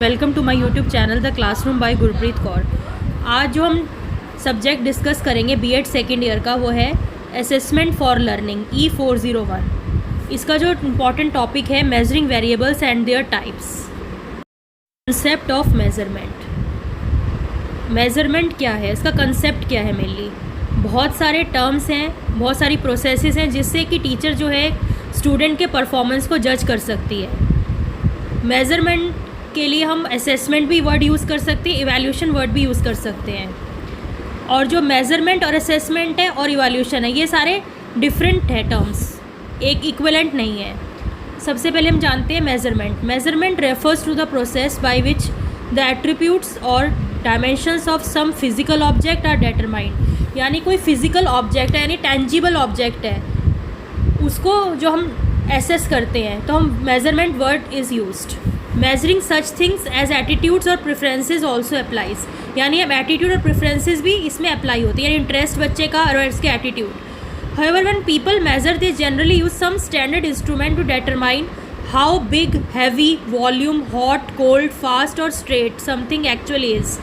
Welcome to my YouTube channel the classroom by Gurpreet Kaur. आज जो हम सब्जेक्ट डिस्कस करेंगे बीएड सेकेंड ईयर का वो है असेसमेंट फॉर लर्निंग E401। इसका जो इम्पॉर्टेंट टॉपिक है measuring variables and their types. Concept of measurement. Measurement क्या है, इसका कंसेप्ट क्या है। मेनली बहुत सारे टर्म्स हैं, बहुत सारी प्रोसेसेस हैं जिससे कि टीचर जो है स्टूडेंट के परफॉर्मेंस को जज कर सकती है। मेज़रमेंट के लिए हम असेसमेंट भी वर्ड यूज़ कर सकते हैं, इवैल्यूएशन वर्ड भी यूज़ कर सकते हैं। और जो मेज़रमेंट और असेसमेंट है और इवैल्यूएशन है, ये सारे डिफरेंट है टर्म्स, एक इक्विवेलेंट नहीं है। सबसे पहले हम जानते हैं measurement. Measurement refers to the process by which the attributes or dimensions of some physical object are determined. यानी कोई फिजिकल ऑब्जेक्ट है, यानी टेंजिबल ऑब्जेक्ट है, उसको जो हम एसेस करते हैं तो हम measurement word is used. Measuring such things as attitudes और प्रेफरेंसेस ऑल्सो अप्लाइज। यानी अब एटीट्यूड और प्रेफरेंसेस भी इसमें अप्लाई होती है, यानी इंटरेस्ट बच्चे का और इसके attitude. However when people measure they generally use some standard instrument to determine how big, heavy, volume, hot, cold, fast और स्ट्रेट समथिंग एक्चुअली इज।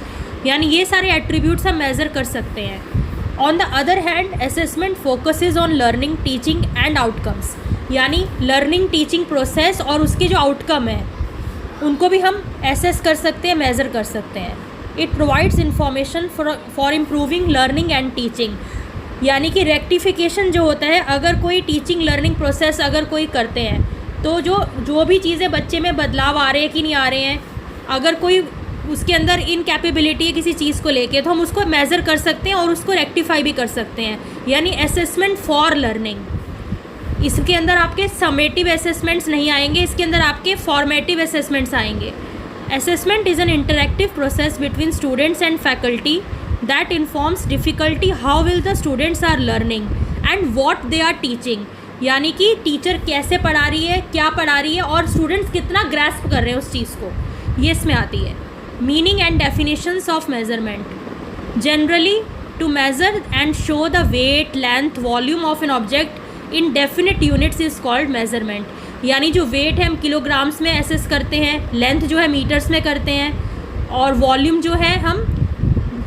यानी ये सारे एट्रीब्यूट्स हम मेज़र कर सकते हैं। On the other hand assessment focuses on learning, teaching and outcomes. यानी learning, teaching process और उसके जो आउटकम है उनको भी हम एसेस कर सकते हैं, मेज़र कर सकते हैं। It provides information for improving learning and teaching. यानी कि रेक्टिफिकेशन जो होता है, अगर कोई टीचिंग लर्निंग प्रोसेस अगर कोई करते हैं तो जो भी चीज़ें बच्चे में बदलाव आ रहे हैं कि नहीं आ रहे हैं, अगर कोई उसके अंदर इनकैपेबिलिटी है किसी चीज़ को लेके, तो हम उसको मेज़र कर सकते हैं और उसको रेक्टिफाई भी कर सकते हैं। यानी असेसमेंट फॉर लर्निंग। इसके अंदर आपके समेटिव असेसमेंट्स नहीं आएंगे, इसके अंदर आपके फॉर्मेटिव असेसमेंट्स आएंगे। Assessment is an interactive process between students and faculty that informs difficulty how will the students are learning and what they are teaching. यानी कि टीचर कैसे पढ़ा रही है, क्या पढ़ा रही है और स्टूडेंट्स कितना ग्रैस्प कर रहे हैं उस चीज़ को, ये इसमें आती है। Meaning and definitions of measurement. Generally to measure and show the weight, length, volume of an object in definite units is called measurement. यानी जो वेट है हम किलोग्राम्स में एसेस करते हैं, लेंथ जो है मीटर्स में करते हैं और वॉल्यूम जो है हम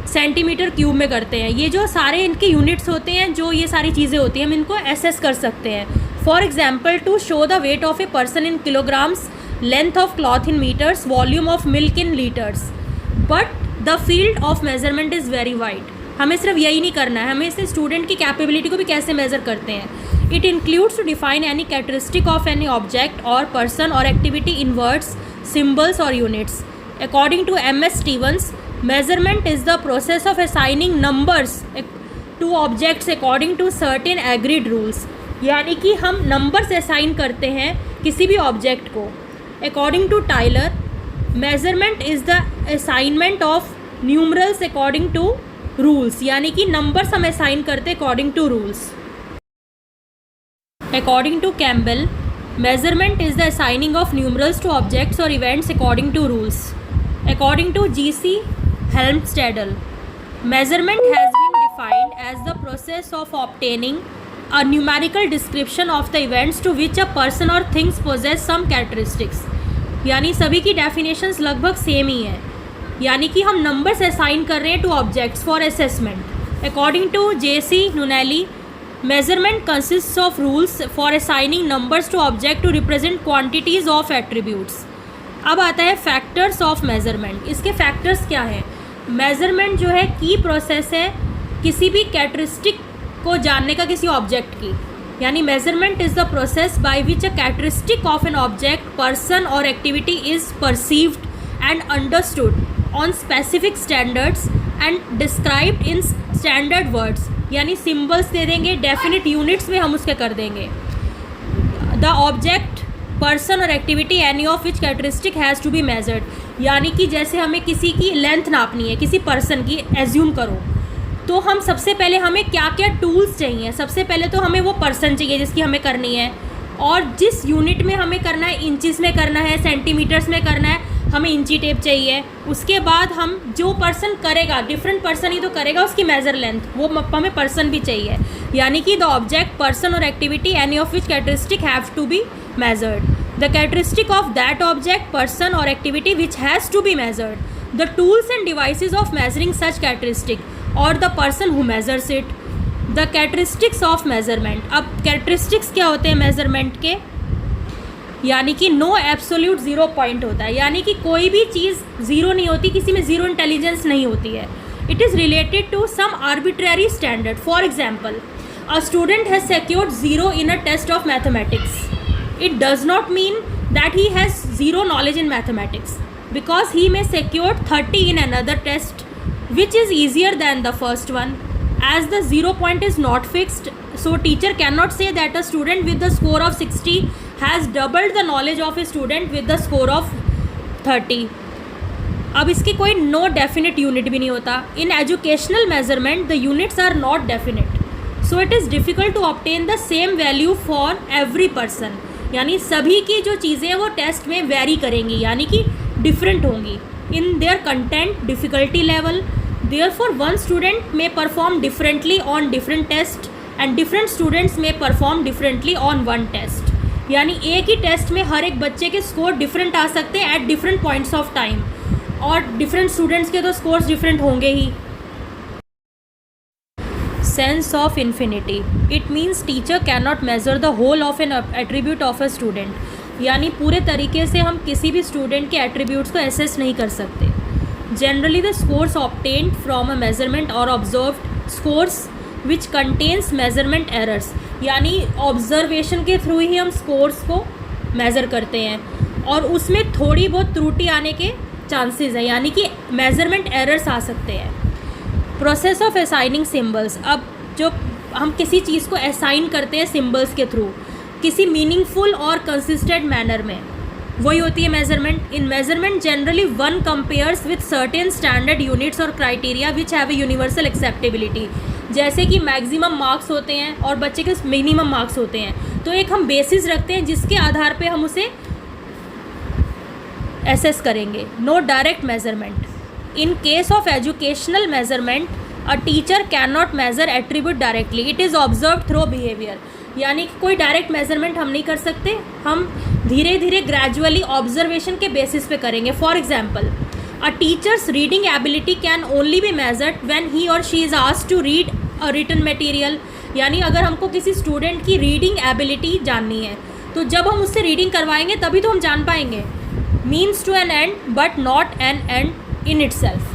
सेंटीमीटर क्यूब में करते हैं। ये जो सारे इनके यूनिट्स होते हैं, जो ये सारी चीज़ें होती हैं, हम इनको एसेस कर सकते हैं। For example to show the weight of a person in kilograms, length of cloth in metres, volume of milk in litres. But the field of measurement is very wide. हमें सिर्फ यही नहीं करना है, हमें इससे स्टूडेंट की कैपेबिलिटी को भी कैसे मेज़र करते हैं। It includes to define any characteristic of any object or person or activity in words, symbols or units. According to M.S. Stevens, measurement is the process of assigning numbers to objects according to certain agreed rules. यानी कि हम numbers assign करते हैं किसी भी object को। According to Tyler, measurement is the assignment of numerals according to rules. यानी कि numbers हम assign करते according to rules. According to Campbell, measurement is the assigning of numerals to objects or events according to rules. According to G.C. Helmstedel, measurement has been defined as the process of obtaining a numerical description of the events to which a person or things possess some characteristics. यानी सभी की definitions लगभग same ही है, यानी कि हम numbers assign कर रहे हैं to objects for assessment. According to J.C. Nunelli, measurement consists of rules for assigning numbers to object to represent quantities of attributes. अब आता है factors of measurement. इसके factors क्या हैं? measurement जो है की प्रोसेस है किसी भी कैरेक्टरिस्टिक को जानने का किसी ऑब्जेक्ट की। यानी measurement is the process by which a characteristic of an object, person or activity is perceived and understood on specific standards and described in standard words. यानी सिम्बल्स दे देंगे, डेफिनेट यूनिट्स में हम उसके कर देंगे। द ऑब्जेक्ट, पर्सन और activity any of which characteristic has to be measured. यानी कि जैसे हमें किसी की लेंथ नापनी है, किसी पर्सन की एज्यूम करो, तो हम सबसे पहले हमें क्या क्या टूल्स चाहिए। सबसे पहले तो हमें वो पर्सन चाहिए जिसकी हमें करनी है, और जिस यूनिट में हमें करना है, इंचज़ में करना है, सेंटीमीटर्स में करना है, हमें इंची टेप चाहिए। उसके बाद हम जो पर्सन करेगा, डिफरेंट पर्सन ही तो करेगा, उसकी मेज़र लेंथ, वो हमें पर्सन भी चाहिए। यानी कि द ऑब्जेक्ट, पर्सन और activity any of which characteristic have to be measured. The characteristic of that object, person or activity which has to be measured. The tools and devices of measuring such characteristic or the person who measures it. The characteristics of measurement. अब characteristics क्या होते हैं measurement के? यानी कि no absolute zero point होता है, यानी कि कोई भी चीज़ ज़ीरो नहीं होती, किसी में ज़ीरो इंटेलिजेंस नहीं होती है. It is related to some arbitrary standard. For example, a student has secured zero in a test of mathematics. It does not mean that he has zero knowledge in mathematics, because he may secure 30 in another test which is easier than the first one. As the 0 point is not fixed, so teacher cannot say that a student with the score of 60 has doubled the knowledge of a student with the score of 30. अब इसकी कोई no definite unit भी नहीं होता. In educational measurement the units are not definite, so it is difficult to obtain the same value for every person. यानी सभी की जो चीज़ें हैं वो टेस्ट में वेरी करेंगी, यानी कि डिफरेंट होंगी in their content difficulty level. Therefore one student may perform differently on different test and different students may perform differently on one test. यानी एक ही टेस्ट में हर एक बच्चे के स्कोर डिफरेंट आ सकते हैं at different points of time, और different students के तो स्कोर्स डिफरेंट होंगे ही. Sense of infinity. It means teacher cannot measure the whole of an attribute of a student. यानी पूरे तरीके से हम किसी भी स्टूडेंट के एट्रीब्यूट्स को एसेस नहीं कर सकते. Generally the scores obtained from a measurement or observed scores which contains measurement errors. यानी ऑब्जर्वेशन के थ्रू ही हम स्कोर्स को मेज़र करते हैं और उसमें थोड़ी बहुत त्रुटि आने के चांसेस हैं, यानी कि मेज़रमेंट एरर्स आ सकते हैं. Process of assigning symbols. अब जो हम किसी चीज़ को असाइन करते हैं सिम्बल्स के थ्रू किसी मीनिंगफुल और कंसिस्टेंट मैनर में, वही होती है measurement. In measurement generally one compares with certain standard units और criteria which have a universal acceptability. जैसे कि मैक्सिमम मार्क्स होते हैं और बच्चे के मिनिमम मार्क्स होते हैं, तो एक हम बेसिस रखते हैं जिसके आधार पे हम उसे एसेस करेंगे. No direct measurement. In case of educational measurement, a teacher cannot measure attribute directly. It is observed through behavior. यानी कि कोई डायरेक्ट मेजरमेंट हम नहीं कर सकते, हम धीरे धीरे ग्रेजुअली ऑब्जर्वेशन के बेसिस पे करेंगे. For example, a teacher's reading ability can only be measured when he और she is asked to read a written material. यानी अगर हमको किसी स्टूडेंट की रीडिंग एबिलिटी जाननी है तो जब हम उससे रीडिंग करवाएंगे तभी तो हम जान पाएंगे. Means to an end but not an end in itself.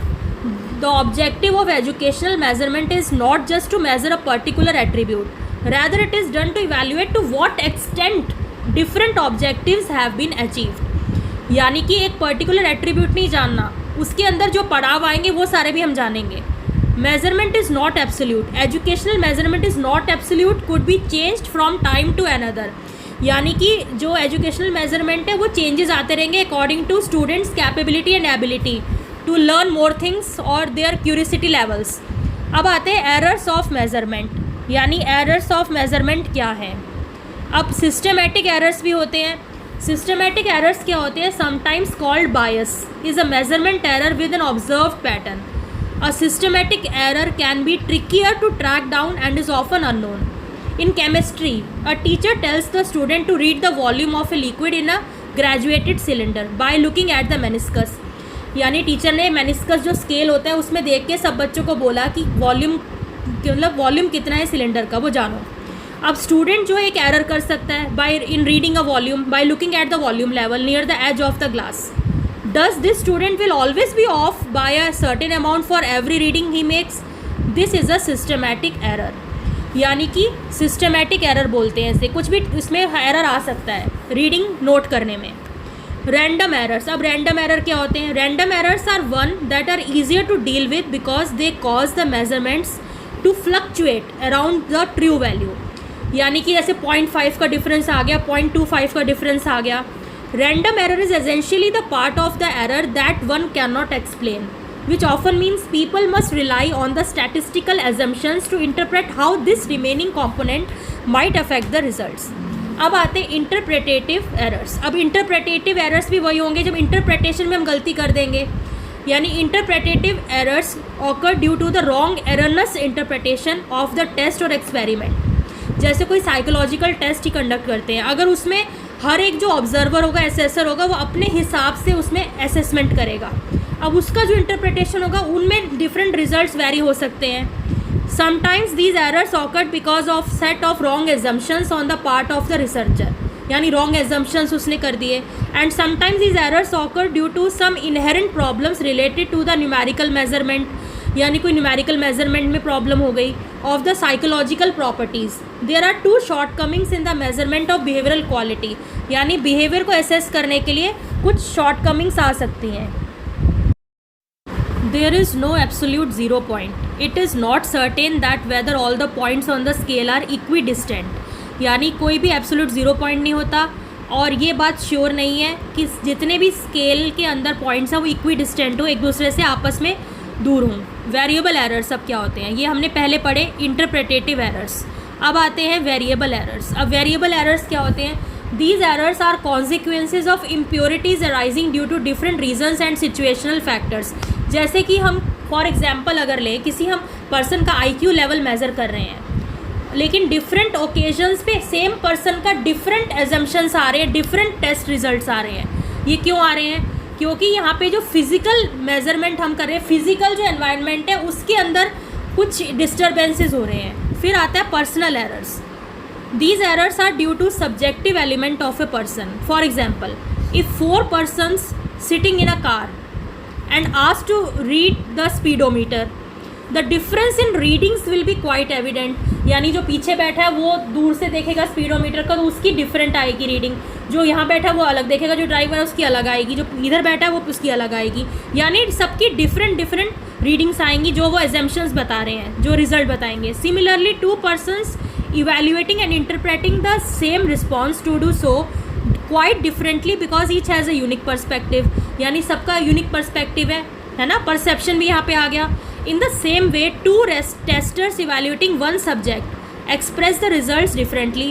The objective of educational measurement is not just to measure a particular attribute, rather it is done to evaluate to what extent different objectives have been achieved. यानी कि एक particular attribute नहीं जानना, उसके अंदर जो पड़ाव आएंगे वो सारे भी हम जानेंगे. Measurement is not absolute. Educational measurement is not absolute, could be changed from time to another. यानी कि जो एजुकेशनल मेजरमेंट है वो चेंजेस आते रहेंगे according to students capability and ability to learn more things और देयर क्यूरियोसिटी लेवल्स. अब आते हैं एरर्स ऑफ मेजरमेंट. यानी एरर्स ऑफ मेजरमेंट क्या है. अब सिस्टमेटिक एरर्स भी होते हैं. सिस्टमेटिक एरर्स क्या होते हैं. Sometimes called bias is a measurement error with an observed pattern. A systematic error can be trickier to track down and is often unknown. In chemistry, a teacher tells the student to read the volume of a liquid in a graduated cylinder by looking at the meniscus. यानी teacher ने meniscus जो scale होता है उसमें देख के सब बच्चों को बोला कि वॉल्यूम मतलब वॉल्यूम कितना है सिलेंडर का वो जानो. अब स्टूडेंट जो एक एरर कर सकता है by in reading a volume by looking at the volume level near the edge of the glass. Does this student will always be off by a certain amount for every reading he makes. This is a systematic error. यानी कि systematic error बोलते हैं इसे. कुछ भी इसमें error आ सकता है रीडिंग नोट करने में. Random errors. अब रैंडम एरर क्या होते हैं. Random errors are one that are easier to deal with because they cause the measurements to fluctuate around the true value. यानी कि जैसे 0.5 का डिफरेंस आ गया, 0.25 का डिफरेंस आ गया. Random error is essentially the part of the error that one can not explain, which often means people must rely on the statistical assumptions to interpret how this remaining component might affect the results. अब आते हैं इंटरप्रेटेटिव errors. अब इंटरप्रेटेटिव errors भी वही होंगे जब interpretation में हम गलती कर देंगे. यानी interpretative errors occur due to the wrong erroneous interpretation of the test और एक्सपेरिमेंट. जैसे कोई साइकोलॉजिकल टेस्ट ही कंडक्ट करते हैं, अगर उसमें हर एक जो ऑब्जर्वर होगा, असेसर होगा, वो अपने हिसाब से उसमें असेसमेंट करेगा। अब उसका जो इंटरप्रिटेशन होगा उनमें डिफरेंट रिजल्ट्स वेरी हो सकते हैं। Sometimes these errors occurred because of set of wrong assumptions on the part of the researcher, यानी रॉन्ग एजम्पशंस उसने कर दिए। And sometimes these errors occurred due to some inherent problems related to the numerical measurement, यानी कोई numerical measurement में problem हो गई, of the psychological properties. There are two shortcomings in the measurement of behavioural quality, यानी behaviour को assess करने के लिए कुछ शॉर्टकमिंग्स आ सकती हैं। There is no absolute zero point. It is not certain that whether all the points on the scale are equidistant. यानी कोई भी एब्सोल्यूट ज़ीरो पॉइंट नहीं होता, और ये बात श्योर नहीं है कि जितने भी स्केल के अंदर पॉइंट्स हैं वो इक्विडिस्टेंट हो, एक दूसरे से आपस में दूर हों। वेरिएबल एरर्स अब क्या होते हैं, ये हमने पहले पढ़े, इंटरप्रेटेटिव एरर्स। अब आते हैं वेरिएबल एरर्स। अब वेरिएबल एरर्स क्या होते हैं? These errors are consequences of impurities arising due to different reasons and situational factors. जैसे कि हम फॉर एग्जाम्पल अगर लें, किसी हम पर्सन का IQ लेवल मेज़र कर रहे हैं, लेकिन डिफरेंट ओकेजन्स पे सेम पर्सन का डिफरेंट एजम्पशंस आ रहे हैं, डिफरेंट टेस्ट रिजल्ट्स आ रहे हैं। ये क्यों आ रहे हैं? क्योंकि यहाँ पे जो फिज़िकल मेजरमेंट हम कर रहे हैं, फिज़िकल जो एनवायरनमेंट है उसके अंदर कुछ डिस्टर्बेंसेस हो रहे हैं। फिर आता है personal errors. These errors are due to subjective element of a person. For example, if 4 persons sitting in a car and asked to read the speedometer, the difference in readings will be quite evident. यानी जो पीछे बैठा है वो दूर से देखेगा speedometer का, तो उसकी डिफरेंट आएगी रीडिंग। जो यहाँ बैठा है वो अलग देखेगा, जो ड्राइवर है उसकी अलग आएगी, जो इधर बैठा है वो उसकी अलग आएगी। यानी सबकी डिफरेंट रीडिंग्स आएंगी जो वो एजम्पशंस बता रहे हैं, जो रिजल्ट बताएंगे। Similarly 2 persons evaluating and interpreting the same response to do so quite differently because each has a unique perspective, यानी सबका यूनिक पर्सपेक्टिव है ना, परसेप्शन भी यहाँ पे आ गया। In the same way, 2 testers evaluating one subject express the results differently,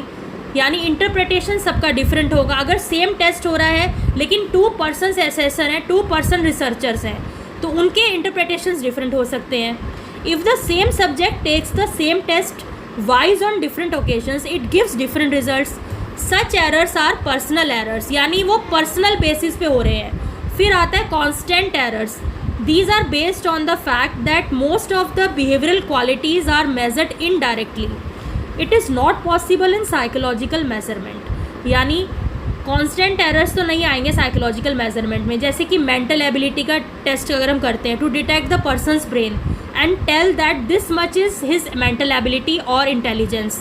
यानी interpretation सबका डिफरेंट होगा। अगर सेम टेस्ट हो रहा है लेकिन 2 persons असेसर हैं, 2 person रिसर्चर्स हैं, तो उनके इंटरप्रिटेशंस डिफरेंट हो सकते हैं। If the same subject takes the same test wise on different occasions, it gives different results. Such errors are personal errors, यानी वो पर्सनल बेसिस पे हो रहे हैं। फिर आता है constant errors. These are based on the fact that most of the behavioral qualities are measured indirectly. It is not possible in psychological measurement. यानी कांस्टेंट एरर्स तो नहीं आएंगे साइकोलॉजिकल मेजरमेंट में, जैसे कि मेंटल एबिलिटी का टेस्ट अगर हम करते हैं to detect the person's brain and tell that this much is his mental ability or intelligence.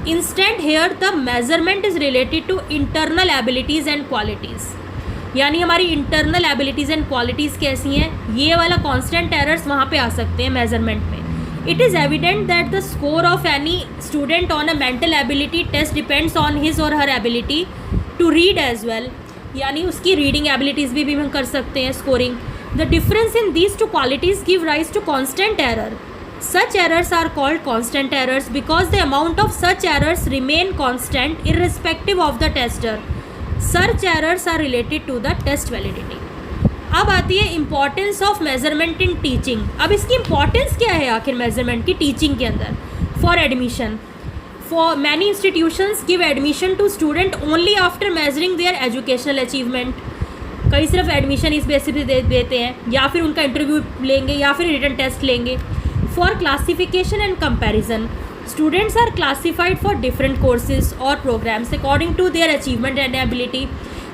Instead here the measurement is related to internal abilities and qualities. यानी हमारी इंटरनल एबिलिटीज़ एंड क्वालिटीज़ कैसी हैं, ये वाला constant errors वहाँ पे आ सकते हैं मेजरमेंट में। It is evident that the score of any student on a mental ability test depends on his और her ability to read as well, यानी उसकी रीडिंग एबिलिटीज़ भी हम कर सकते हैं scoring. The difference in these 2 qualities give rise to constant error. Such errors are called constant errors because the amount of such errors remain constant irrespective of the tester. Such errors are related to the test validity. अब आती है importance of measurement in teaching. अब इसकी importance क्या है आखिर measurement की teaching के अंदर? For admission, for many institutions give admission to student only after measuring their educational achievement. कई सिर्फ एडमिशन इस बेसिस पे देते हैं, या फिर उनका इंटरव्यू लेंगे या फिर रिटन टेस्ट लेंगे। For classification and comparison, students are classified for different courses और programs according to their achievement and ability.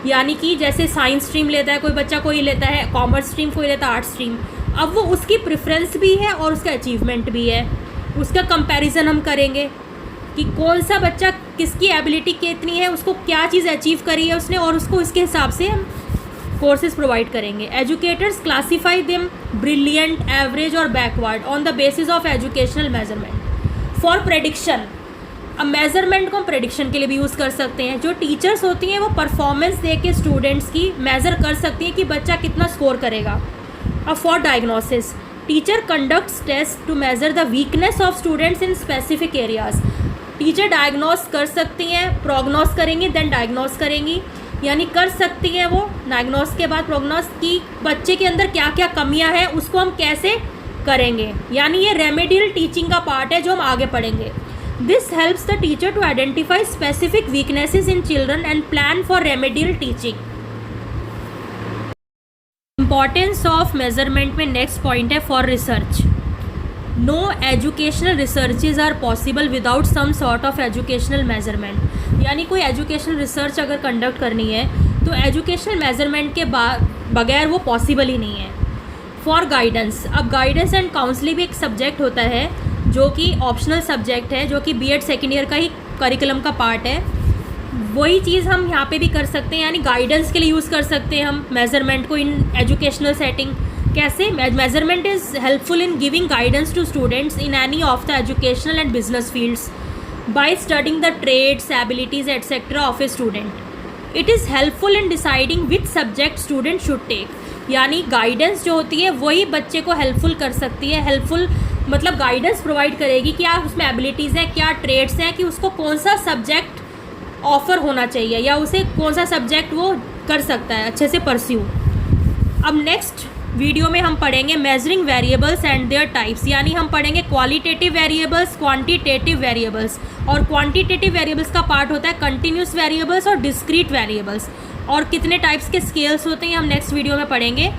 यानी कि जैसे साइंस स्ट्रीम लेता है कोई बच्चा, कोई लेता है कॉमर्स स्ट्रीम, कोई लेता है आर्ट्स स्ट्रीम। अब वो उसकी प्रेफरेंस भी है और उसका अचीवमेंट भी है, उसका कंपैरिजन हम करेंगे कि कौन सा बच्चा किसकी एबिलिटी कितनी है, उसको क्या चीज़ अचीव करी है उसने, और उसको इसके हिसाब से हम कोर्सेज प्रोवाइड करेंगे। Educators classify them brilliant, average और backward on the basis of educational measurement. For prediction, अब मेजरमेंट को हम प्रेडिक्शन के लिए भी यूज़ कर सकते हैं। जो टीचर्स होती हैं वो परफॉर्मेंस दे के स्टूडेंट्स की मेज़र कर सकती हैं कि बच्चा कितना स्कोर करेगा। अब for diagnosis, teacher conducts test to measure the weakness of students in specific areas. Teacher diagnose कर सकती हैं, प्रोग्नोस करेंगी, देन डायग्नोस करेंगी, यानी कर सकती हैं वो डायग्नोस के बाद प्रोग्नोस की बच्चे के अंदर क्या क्या कमियां हैं उसको हम कैसे करेंगे। यानी ये रेमेडियल टीचिंग का पार्ट है जो हम आगे पढ़ेंगे। This helps the teacher to identify specific weaknesses in children and plan for remedial teaching. Importance of measurement में next point है for research. No educational researches are possible without some sort of educational measurement. यानी कोई educational research अगर conduct करनी है तो educational measurement के बगैर वो possible ही नहीं है. For guidance, अब guidance and counseling भी एक subject होता है जो कि ऑप्शनल सब्जेक्ट है, जो कि बीएड सेकेंड ईयर का ही करिकुलम का पार्ट है. वही चीज़ हम यहाँ पे भी कर सकते हैं, यानी गाइडेंस के लिए यूज़ कर सकते हैं हम मेज़रमेंट को इन एजुकेशनल सेटिंग. कैसे? Measurement is helpful in giving guidance to students in any of the educational and business fields by studying the traits, abilities etcetera of a student. It is helpful in deciding which subject student should take. यानी guidance जो होती है वही बच्चे को helpful कर सकती है. हेल्पफुल मतलब गाइडेंस प्रोवाइड करेगी कि क्या उसमें एबिलिटीज़ हैं, क्या ट्रेड्स हैं, कि उसको कौन सा सब्जेक्ट ऑफ़र होना चाहिए या उसे कौन सा सब्जेक्ट वो कर सकता है अच्छे से परस्यू. अब नेक्स्ट वीडियो में हम पढ़ेंगे measuring variables and their types. यानी हम पढ़ेंगे क्वालिटेटिव वेरिएबल्स, क्वांटिटेटिव वेरिएबल्स. और क्वांटिटेटिव वेरिएबल्स का पार्ट होता है कंटिन्यूस वेरिएबल्स और डिस्क्रीट वेरिएबल्स. और कितने टाइप्स के स्केल्स होते हैं हम नेक्स्ट वीडियो में पढ़ेंगे.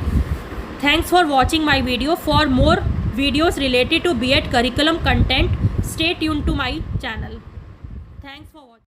Thanks for watching my video. For more videos related to B.Ed curriculum content, stay tuned to my channel.